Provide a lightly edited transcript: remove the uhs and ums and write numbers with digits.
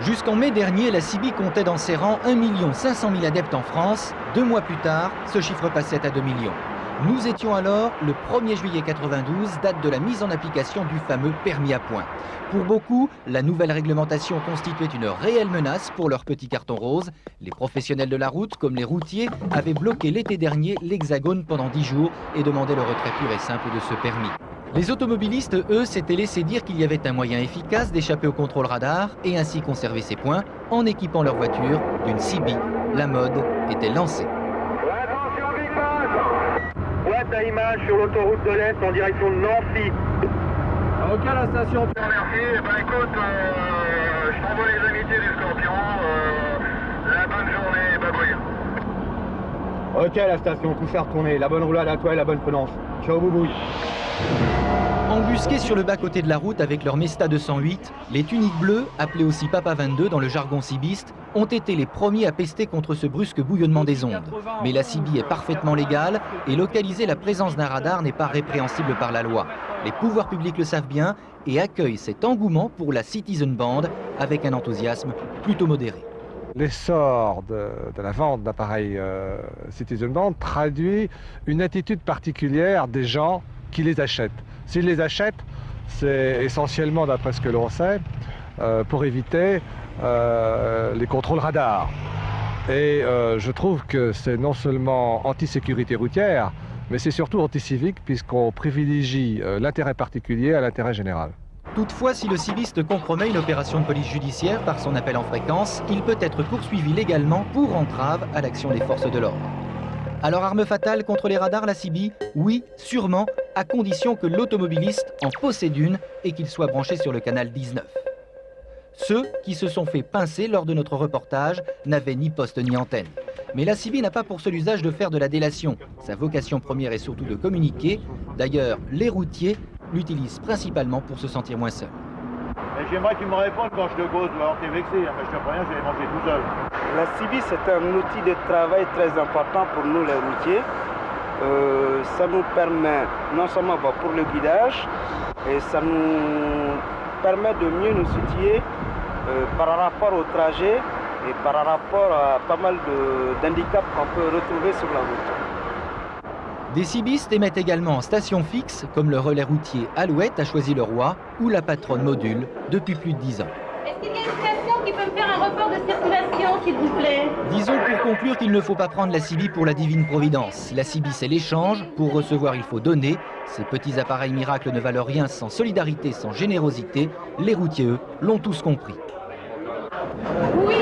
Jusqu'en mai dernier, la CIBI comptait dans ses rangs 1 500 000 adeptes en France. 2 mois plus tard, ce chiffre passait à 2 millions. Nous étions alors le 1er juillet 92, date de la mise en application du fameux permis à points. Pour beaucoup, la nouvelle réglementation constituait une réelle menace pour leur petit carton rose. Les professionnels de la route, comme les routiers, avaient bloqué l'été dernier l'Hexagone pendant 10 jours et demandaient le retrait pur et simple de ce permis. Les automobilistes, eux, s'étaient laissé dire qu'il y avait un moyen efficace d'échapper au contrôle radar et ainsi conserver ses points en équipant leur voiture d'une CIBI. La mode était lancée. Attention, Big Boss! Boîte à images sur l'autoroute de l'Est en direction de Nancy. Ok, à la station. Merci. Écoute, je t'envoie les amitiés du Scorpion. La bonne journée, babouille. Ok, à la station, tout fait retourner. La bonne roulade à toi et la bonne prudence. Ciao, boubouille. Embusqués sur le bas-côté de la route avec leur Mesta 208, les tuniques bleues, appelées aussi Papa 22 dans le jargon cibiste, ont été les premiers à pester contre ce brusque bouillonnement des ondes. Mais la CIBI est parfaitement légale et localiser la présence d'un radar n'est pas répréhensible par la loi. Les pouvoirs publics le savent bien et accueillent cet engouement pour la Citizen Band avec un enthousiasme plutôt modéré. L'essor de la vente d'appareils Citizen Band traduit une attitude particulière des gens qui les achètent. S'ils les achètent, c'est essentiellement, d'après ce que l'on sait, pour éviter les contrôles radars. Et je trouve que c'est non seulement anti-sécurité routière, mais c'est surtout anti-civique puisqu'on privilégie l'intérêt particulier à l'intérêt général. Toutefois, si le civiste compromet une opération de police judiciaire par son appel en fréquence, il peut être poursuivi légalement pour entrave à l'action des forces de l'ordre. Alors, arme fatale contre les radars, la CIBI? Oui, sûrement, à condition que l'automobiliste en possède une et qu'il soit branché sur le canal 19. Ceux qui se sont fait pincer lors de notre reportage n'avaient ni poste ni antenne. Mais la CIBI n'a pas pour seul usage de faire de la délation. Sa vocation première est surtout de communiquer. D'ailleurs, les routiers l'utilisent principalement pour se sentir moins seuls. J'aimerais que tu me répondes quand je te cause, alors t'es vexé, mais je te préviens, je vais les manger tout seul. La CIBI, c'est un outil de travail très important pour nous les routiers. Ça nous permet non seulement pour le guidage, et ça nous permet de mieux nous situer par rapport au trajet et par rapport à pas mal d'handicaps qu'on peut retrouver sur la route. Des cibistes émettent également en station fixe, comme le relais routier Alouette à Choisy-le-Roi ou la patronne Module depuis plus de 10 ans. Est-ce qu'il y a une station qui peut me faire un report de circulation, s'il vous plaît? Disons pour conclure qu'il ne faut pas prendre la CIBI pour la divine providence. La CIBI, c'est l'échange. Pour recevoir, il faut donner. Ces petits appareils miracles ne valent rien sans solidarité, sans générosité. Les routiers, eux, l'ont tous compris. Oui.